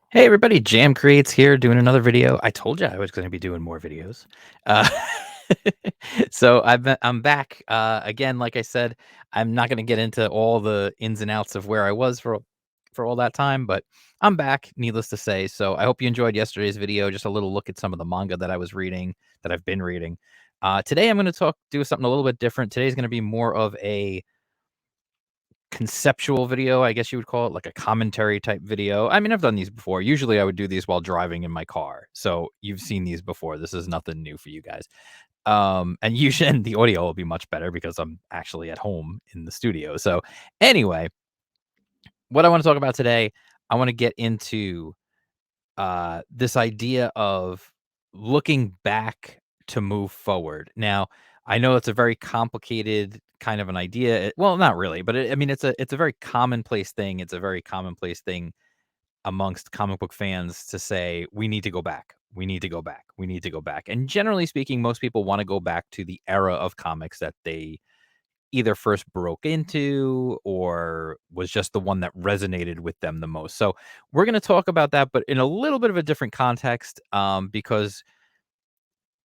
Hey everybody, Jam Creates here doing another video. I told you I was going to be doing more videos. Uh, I'm back again. Like I said, I'm not going to get into all the ins and outs of where I was for all that time, but I'm back. Needless to say, so I hope you enjoyed yesterday's video. Just a little look at some of the manga that I was reading, that I've been reading. Today I'm going to do something a little bit different. Today's going to be more of a conceptual video, I guess you would call it, like a commentary type video. I mean, I've done these before. Usually I would do these while driving in my car. So you've seen these before. This is nothing new for you guys. And usually and the audio will be much better because I'm actually at home in the studio. So anyway, what I want to talk about today, I want to get into this idea of looking back to move forward. Now, I know it's a very complicated kind of an idea. Well, not really, but I mean, it's a very commonplace thing. It's a very commonplace thing amongst comic book fans to say we need to go back. We need to go back. We need to go back. And generally speaking, most people want to go back to the era of comics that they either first broke into or was just the one that resonated with them the most. So we're going to talk about that, but in a little bit of a different context, because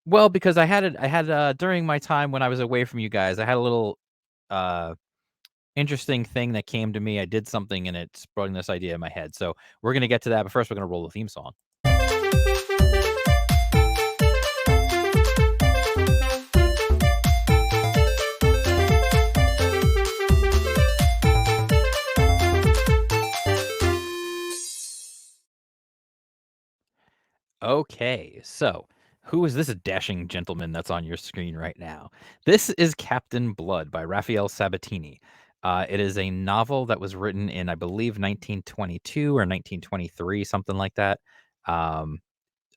I had during my time when I was away from you guys, I had a little uh, interesting thing that came to me. I did something and it sprung this idea in my head. So we're going to get to that, but first we're going to roll the theme song. Okay, so who is this dashing gentleman that's on your screen right now? This is Captain Blood by Raphael Sabatini. It is a novel that was written in, I believe, 1922 or 1923, something like that. Um,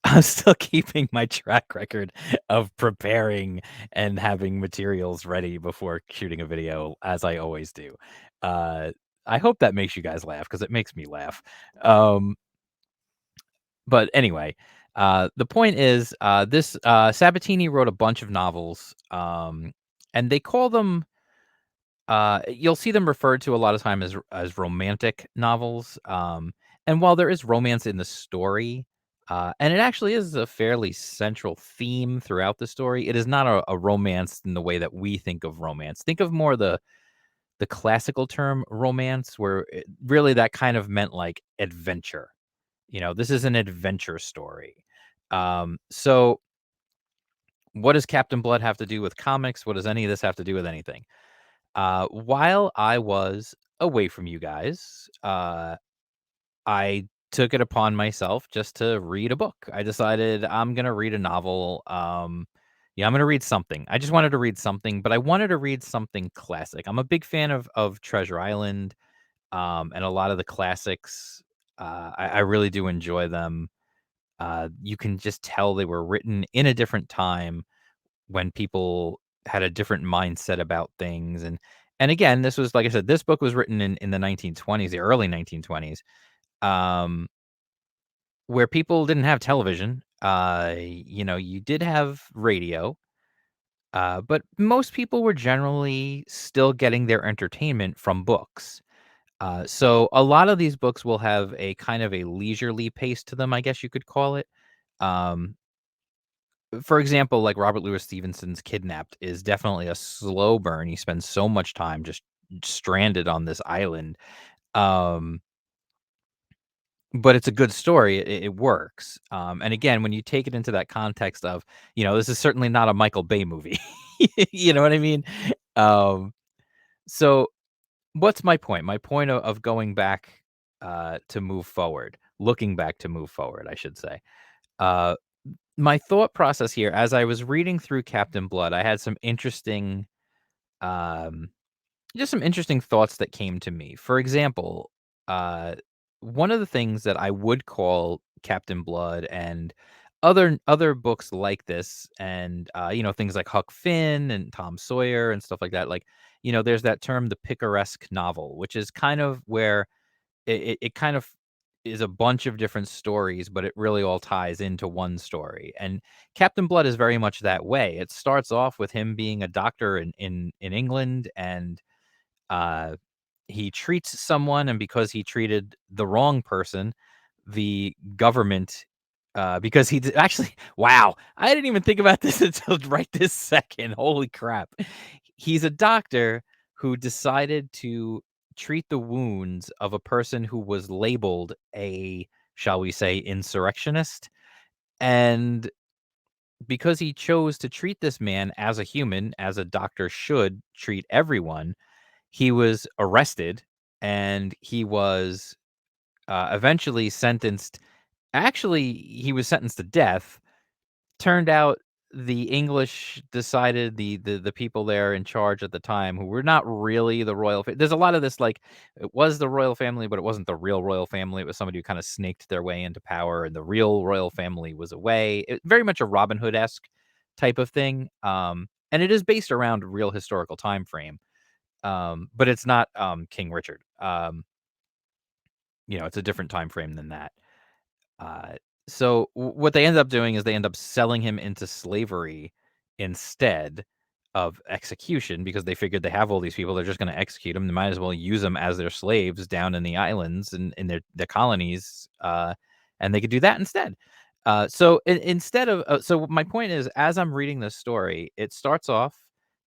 I'm still keeping my track record of preparing and having materials ready before shooting a video, as I always do. Uh, I hope that makes you guys laugh because it makes me laugh. Um, but anyway, the point is, this Sabatini wrote a bunch of novels, and they call them. You'll see them referred to a lot of time as romantic novels. And while there is romance in the story, and it actually is a fairly central theme throughout the story, it is not a romance in the way that we think of romance. Think of more the classical term romance, where really that kind of meant like adventure. This is an adventure story. So what does Captain Blood have to do with comics? What does any of this have to do with anything? While I was away from you guys, I took it upon myself just to read a book. I decided I'm gonna read a novel. Yeah, I'm gonna read something. I just wanted to read something, but I wanted to read something classic. I'm a big fan of Treasure Island, and a lot of the classics. I really do enjoy them. You can just tell they were written in a different time when people had a different mindset about things. And again, this was, like I said, this book was written in the 1920s, the early 1920s, um, where people didn't have television. You did have radio, but most people were generally still getting their entertainment from books. So a lot of these books will have a kind of a leisurely pace to them, I guess you could call it. Um, for example, like Robert Louis Stevenson's Kidnapped is definitely a slow burn. He spends so much time just stranded on this island. Um, but it's a good story. It works. And again, when you take it into that context of, this is certainly not a Michael Bay movie. You know what I mean? Um, so what's my point? My point of going back to move forward, looking back to move forward, I should say. Uh, my thought process here, as I was reading through Captain Blood, I had um, just some interesting thoughts that came to me. For example, uh, one of the things that I would call Captain Blood and other books like this, and things like Huck Finn and Tom Sawyer and stuff like that. Like, there's that term, the picaresque novel, which is kind of where it kind of is a bunch of different stories, but it really all ties into one story. And Captain Blood is very much that way. It starts off with him being a doctor in England, and uh, he treats someone, and because he treated the wrong person, the government, because he did actually wow, I didn't even think about this until right this second, holy crap. He's a doctor who decided to treat the wounds of a person who was labeled a, shall we say, insurrectionist, and because he chose to treat this man as a human, as a doctor should treat everyone, he was arrested and he was, eventually sentenced. Actually, he was sentenced to death. Turned out the English decided, the people there in charge at the time, who were not really the there's a lot of this, like, it was the royal family, but it wasn't the real royal family. It was somebody who kinda snaked their way into power, and the real royal family was away. Very much a Robin Hood-esque type of thing, and it is based around real historical time frame, but it's not, King Richard. It's a different time frame than that. Uh, so what they end up doing is they end up selling him into slavery instead of execution, because they figured they have all these people, they're just going to execute them. They might as well use them as their slaves down in the islands and in their colonies, and they could do that instead. Instead of, so my point is, as I'm reading this story, it starts off.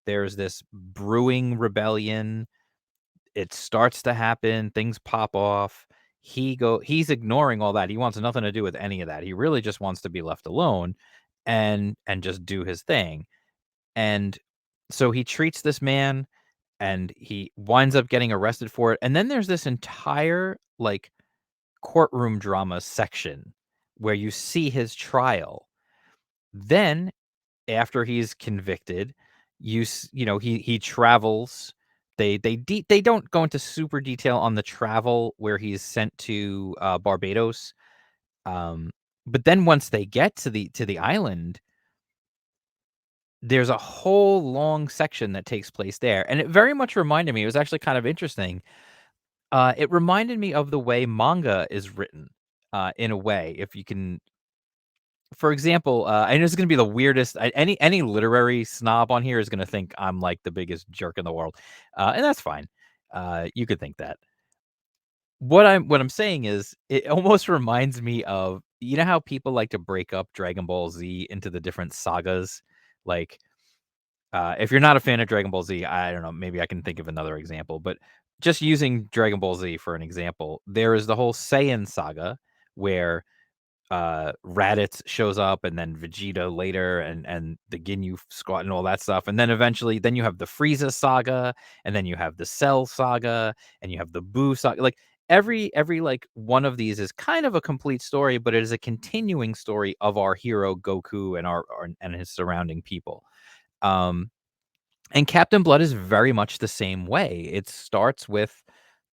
There's this brewing rebellion, it starts to happen, things pop off. He's ignoring all that. He wants nothing to do with any of that. He really just wants to be left alone and just do his thing. And so he treats this man and he winds up getting arrested for it. And then there's this entire, like, courtroom drama section where you see his trial. Then after he's convicted, he travels. They don't go into super detail on the travel where he's sent to, Barbados, um, but then once they get to the island, there's a whole long section that takes place there, and it very much reminded me, it was actually kind of interesting, it reminded me of the way manga is written, in a way, if you can. For example, and this is gonna be the weirdest, any literary snob on here is gonna think I'm, like, the biggest jerk in the world, and that's fine. You could think that. What I'm saying is, it almost reminds me of, how people like to break up Dragon Ball Z into the different sagas? Like, if you're not a fan of Dragon Ball Z, I don't know, maybe I can think of another example, but just using Dragon Ball Z for an example, there is the whole Saiyan saga where Raditz shows up, and then Vegeta later, and the Ginyu Squad and all that stuff, and then eventually then you have the Frieza saga, and then you have the Cell saga, and you have the Buu saga. Like, every like one of these is kind of a complete story, but it is a continuing story of our hero Goku and our and his surrounding people. Um, and Captain Blood is very much the same way. It starts with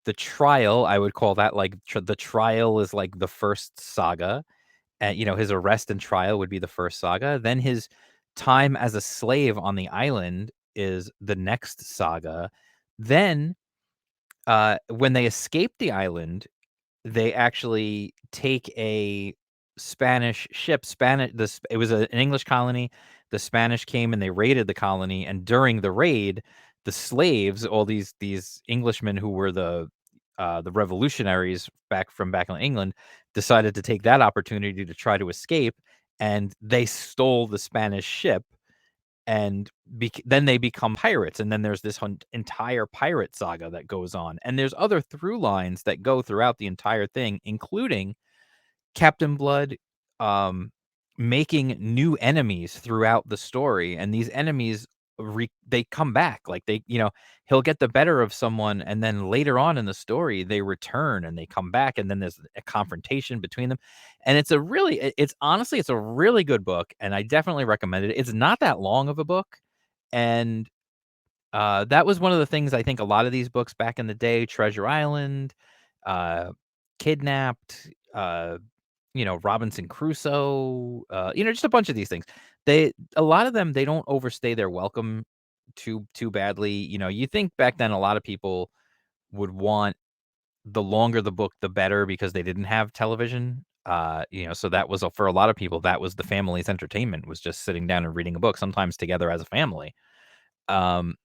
the trial. I would call that, like, the trial is like the first saga, and, his arrest and trial would be the first saga. Then his time as a slave on the island is the next saga. Then, when they escape the island, they actually take a Spanish ship. It was an English colony. The Spanish came and they raided the colony, and during the raid, the slaves, all these Englishmen who were the revolutionaries back in England, decided to take that opportunity to try to escape, and they stole the Spanish ship, and then they become pirates, and then there's this entire pirate saga that goes on, and there's other through lines that go throughout the entire thing, including Captain Blood, um, making new enemies throughout the story, and these enemies they come back, like, he'll get the better of someone, and then later on in the story, they return and they come back, and then there's a confrontation between them, and it's honestly, it's a really good book, and I definitely recommend it. It's not that long of a book, and, that was one of the things I think a lot of these books back in the day, Treasure Island, uh, Kidnapped, Robinson Crusoe, just a bunch of these things. A lot of them, they don't overstay their welcome too badly. You think back then a lot of people would want the longer the book, the better, because they didn't have television. So that was for a lot of people, that was the family's entertainment, was just sitting down and reading a book, sometimes together as a family. Um,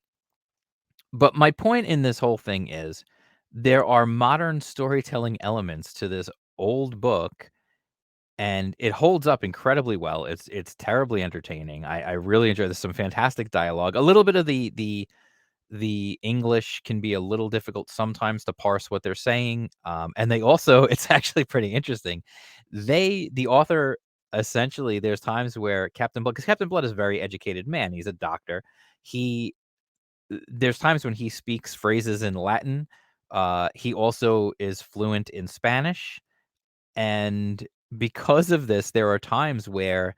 but my point in this whole thing is there are modern storytelling elements to this old book, and it holds up incredibly well. It's terribly entertaining. I really enjoy this. Some fantastic dialogue. A little bit of the English can be a little difficult sometimes to parse what they're saying, and they also it's actually pretty interesting. The author essentially there's times where Captain Blood, because Captain Blood is a very educated man, he's a doctor. He there's times when he speaks phrases in Latin. He also is fluent in Spanish, and because of this, there are times where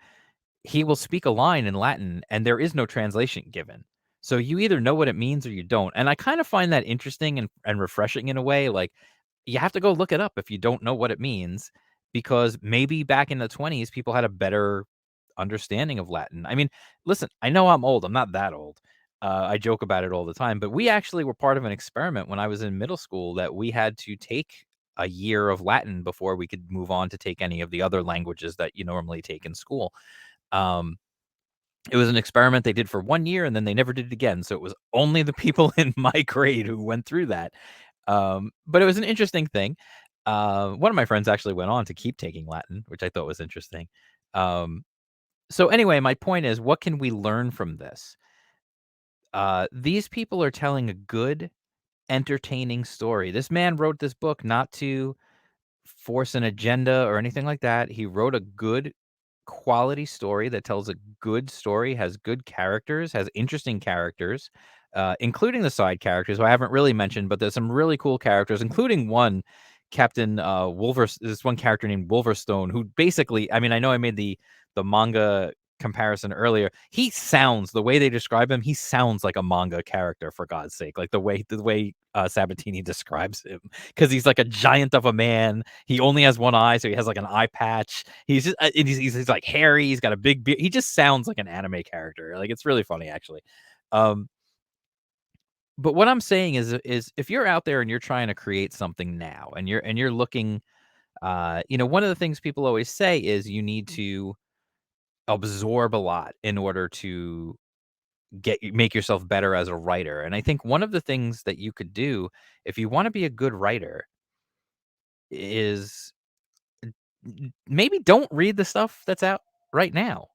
he will speak a line in Latin and there is no translation given. So you either know what it means or you don't. And I kind of find that interesting and refreshing in a way. Like, you have to go look it up if you don't know what it means, because maybe back in the 20s, people had a better understanding of Latin. I mean, listen, I know I'm old. I'm not that old. I joke about it all the time, but we actually were part of an experiment when I was in middle school that we had to take a year of Latin before we could move on to take any of the other languages that you normally take in school. Um, it was an experiment they did for 1 year, and then they never did it again, so it was only the people in my grade who went through that. But it was an interesting thing. One of my friends actually went on to keep taking Latin, which I thought was interesting. Um, so anyway, my point is, what can we learn from this? These people are telling a good, entertaining story. This man wrote this book not to force an agenda or anything like that. He wrote a good quality story that tells a good story, has good characters, has interesting characters, including the side characters who I haven't really mentioned, but there's some really cool characters, including one Captain Wolvers. This one character named Wolverstone, who basically, I mean, I know I made the manga comparison earlier. He sounds the way they describe him. He sounds like a manga character, for God's sake. Like the way Sabatini describes him, because he's like a giant of a man. He only has one eye, so he has like an eye patch. He's just and he's like hairy. He's got a big beard. He just sounds like an anime character. Like, it's really funny, actually. Um, but what I'm saying is if you're out there and you're trying to create something now, and you're looking, one of the things people always say is you need to absorb a lot in order to make yourself better as a writer. And I think one of the things that you could do if you want to be a good writer is maybe don't read the stuff that's out right now.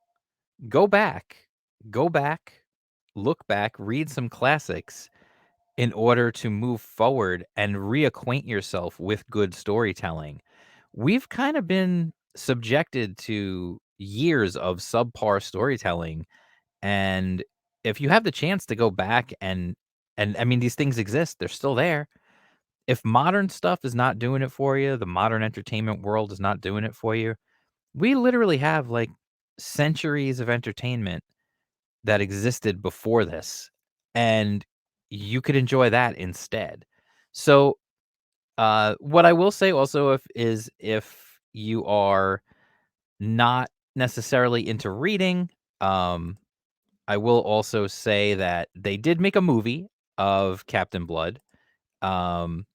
Go back, go back, look back, read some classics in order to move forward and reacquaint yourself with good storytelling. We've kind of been subjected to years of subpar storytelling, and if you have the chance to go back and I mean, these things exist, they're still there. If modern stuff is not doing it for you, the modern entertainment world is not doing it for you, we literally have, like, centuries of entertainment that existed before this, and you could enjoy that instead. So, what I will say also if you are not necessarily into reading, um, I will also say that they did make a movie of Captain Blood, um,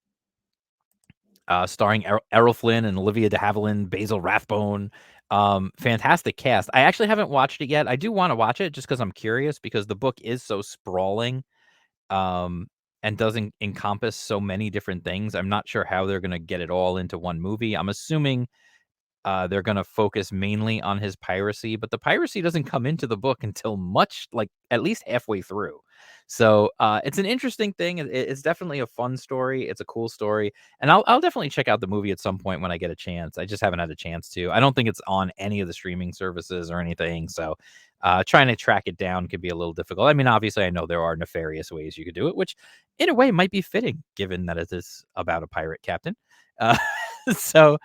starring Errol Flynn and Olivia de Havilland, Basil Rathbone. Fantastic cast. I actually haven't watched it yet. I do wanna watch it just because 'cause I'm curious, because the book is so sprawling, um, and doesn't encompass so many different things. I'm not sure how they're gonna get it all into one movie. I'm assuming they're gonna focus mainly on his piracy, but the piracy doesn't come into the book until much like, at least halfway through. So, it's an interesting thing. It's definitely a fun story. It's a cool story, and I'll definitely check out the movie at some point when I get a chance. I just haven't had a chance to. I don't think it's on any of the streaming services or anything, so, trying to track it down could be a little difficult. I mean, obviously, I know there are nefarious ways you could do it, which in a way might be fitting given that it is about a pirate captain. Uh, so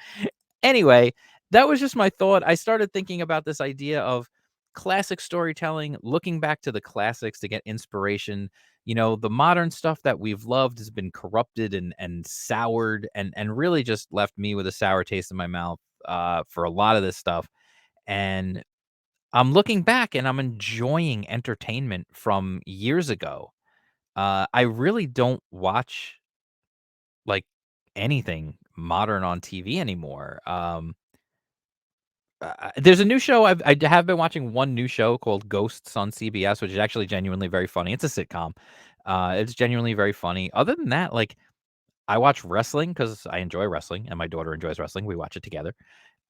anyway, that was just my thought. I started thinking about this idea of classic storytelling, looking back to the classics to get inspiration. The modern stuff that we've loved has been corrupted and soured and really just left me with a sour taste in my mouth for a lot of this stuff. And I'm looking back and I'm enjoying entertainment from years ago. I really don't watch like anything modern on TV anymore. There's a new show I have been watching one new show called Ghosts on CBS, which is actually genuinely very funny. It's a sitcom. It's genuinely very funny. Other than that, like, I watch wrestling because I enjoy wrestling and my daughter enjoys wrestling. We watch it together.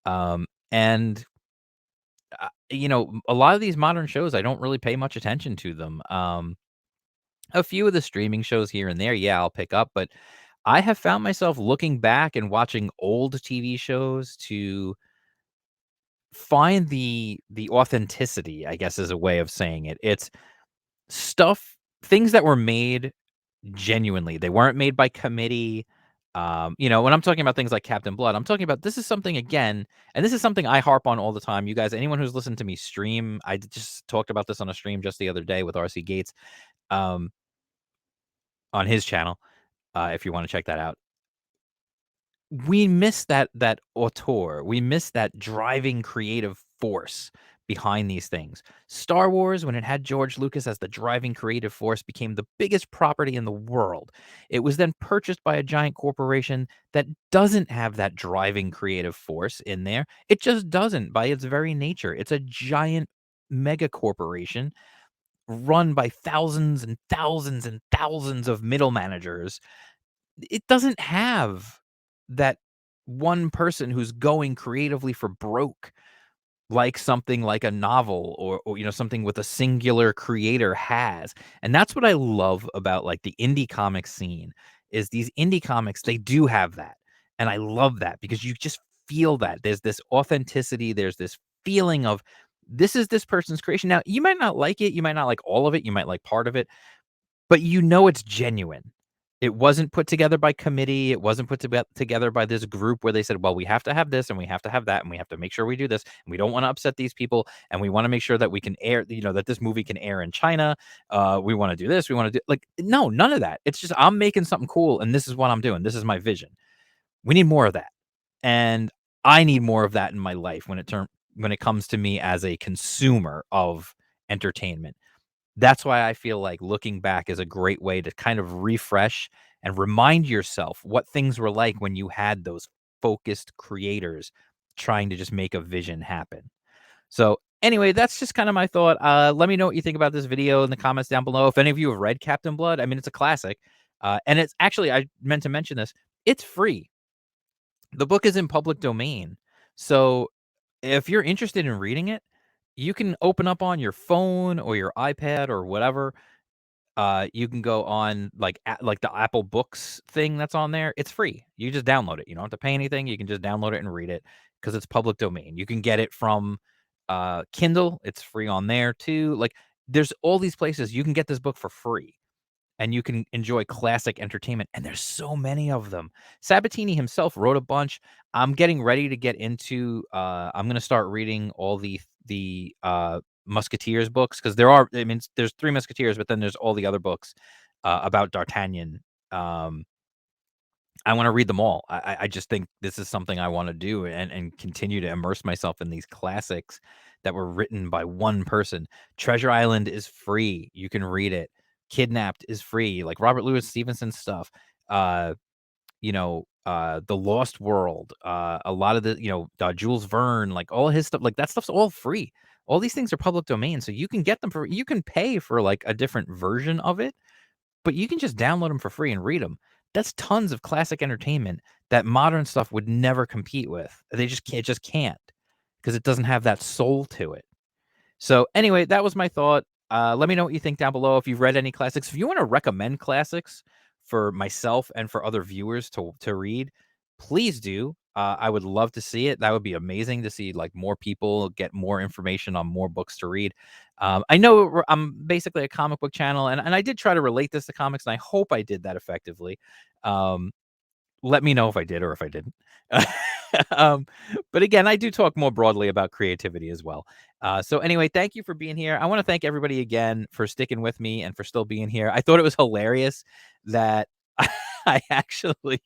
And a lot of these modern shows, I don't really pay much attention to them. A few of the streaming shows here and there, yeah, I'll pick up, but I have found myself looking back and watching old TV shows to find the authenticity, I guess is a way of saying it. It's stuff things that were made genuinely. They weren't made by committee. When I'm talking about things like Captain Blood, I'm talking about this is something again, and this is something I harp on all the time. You guys, anyone who's listened to me stream, just talked about this on a stream just the other day with RC Gates, um, on his channel. If you want to check that out, we miss that auteur. We miss that driving creative force behind these things. Star Wars, when it had George Lucas as the driving creative force, became the biggest property in the world. It was then purchased by a giant corporation that doesn't have that driving creative force in there. It just doesn't by its very nature. It's a giant mega corporation run by thousands and thousands and thousands of middle managers. It doesn't have that one person who's going creatively for broke, like something like a novel or something with a singular creator has. And that's what I love about, like, the indie comic scene, is these indie comics, they do have that. And I love that because you just feel that. There's this authenticity, there's this feeling of, this is this person's creation. Now, you might not like it, you might not like all of it, you might like part of it, but you know it's genuine. It wasn't put together by committee, it wasn't put together by this group where they said, "Well, we have to have this, and we have to have that, and we have to make sure we do this, and we don't wanna upset these people, and we wanna make sure that we can air that this movie can air in China. We wanna do this, we wanna do" like, no, none of that. It's just, I'm making something cool, and this is what I'm doing. This is my vision. We need more of that, and I need more of that in my life when it comes to me as a consumer of entertainment. That's why I feel like looking back is a great way to kind of refresh and remind yourself what things were like when you had those focused creators trying to just make a vision happen. So, anyway, that's just kind of my thought. Let me know what you think about this video in the comments down below. If any of you have read Captain Blood, I mean, it's a classic. And it's actually, I meant to mention this, it's free. The book is in public domain. So, if you're interested in reading it, you can open up on your phone or your iPad or whatever. You can go on, like the Apple Books thing that's on there. It's free. You just download it. You don't have to pay anything. You can just download it and read it because it's public domain. You can get it from Kindle. It's free on there too. Like, there's all these places you can get this book for free and you can enjoy classic entertainment, and there's so many of them. Sabatini himself wrote a bunch. I'm getting ready to get into, I'm gonna start reading all the Musketeers books because there's 3 Musketeers, but then there's all the other books, about D'Artagnan. Um, I wanna read them all. I just think this is something I wanna do and continue to immerse myself in these classics that were written by one person. Treasure Island is free, you can read it. Kidnapped is free, like Robert Louis Stevenson stuff. Uh, The Lost World, a lot of Jules Verne, like, all his stuff, like, that stuff's all free. All these things are public domain, so you can get them you can pay for, like, a different version of it, but you can just download them for free and read them. That's tons of classic entertainment that modern stuff would never compete with. It just can't because it doesn't have that soul to it. So anyway, that was my thought. Let me know what you think down below. If you've read any classics, if you want to recommend classics for myself and for other viewers to read, please do. I would love to see it. That would be amazing to see, like, more people get more information on more books to read. I know I'm basically a comic book channel, and I did try to relate this to comics, and I hope I did that effectively. Um, Let me know if I did or if I didn't. Um, but again, I do talk more broadly about creativity as well. So anyway, thank you for being here. I want to thank everybody again for sticking with me and for still being here. I thought it was hilarious that I actually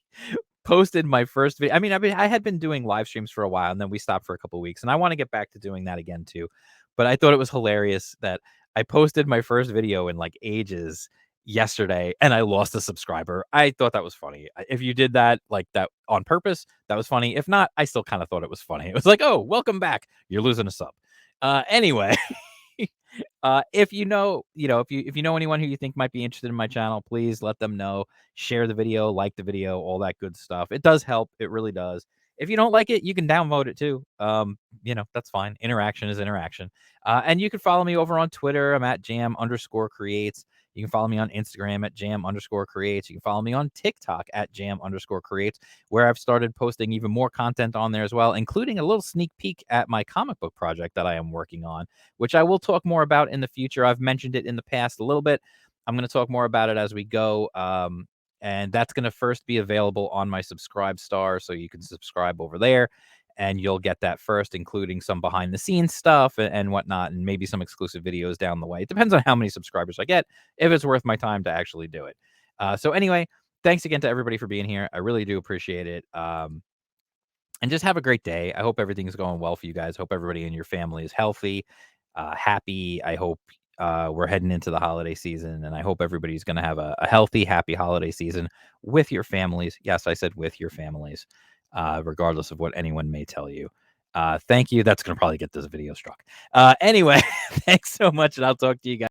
posted my first video. I had been doing live streams for a while and then we stopped for a couple weeks, and I want to get back to doing that again too. But I thought it was hilarious that I posted my first video in like ages yesterday and I lost a subscriber. I thought that was funny. If you did that like that on purpose, that was funny. If not, I still kind of thought it was funny. It was like, "Oh, welcome back. You're losing a sub." Anyway, If if you know anyone who you think might be interested in my channel, please let them know. Share the video, like the video, all that good stuff. It does help. It really does. If you don't like it, you can downvote it too. That's fine. Interaction is interaction. And you can follow me over on Twitter. I'm at jam_creates. You can follow me on Instagram at jam_creates. You can follow me on TikTok at jam_creates, where I've started posting even more content on there as well, including a little sneak peek at my comic book project that I am working on, which I will talk more about in the future. I've mentioned it in the past a little bit. I'm going to talk more about it as we go. And that's going to first be available on my Subscribe Star. So you can subscribe over there and you'll get that first, including some behind the scenes stuff and whatnot, and maybe some exclusive videos down the way. It depends on how many subscribers I get, if it's worth my time to actually do it. So anyway, thanks again to everybody for being here. I really do appreciate it. And just have a great day. I hope everything's going well for you guys. Hope everybody in your family is healthy, happy. I hope we're heading into the holiday season, and I hope everybody's going to have a healthy, happy holiday season with your families. Yes, I said with your families, regardless of what anyone may tell you. Thank you. That's going to probably get this video struck. Anyway, thanks so much, and I'll talk to you guys.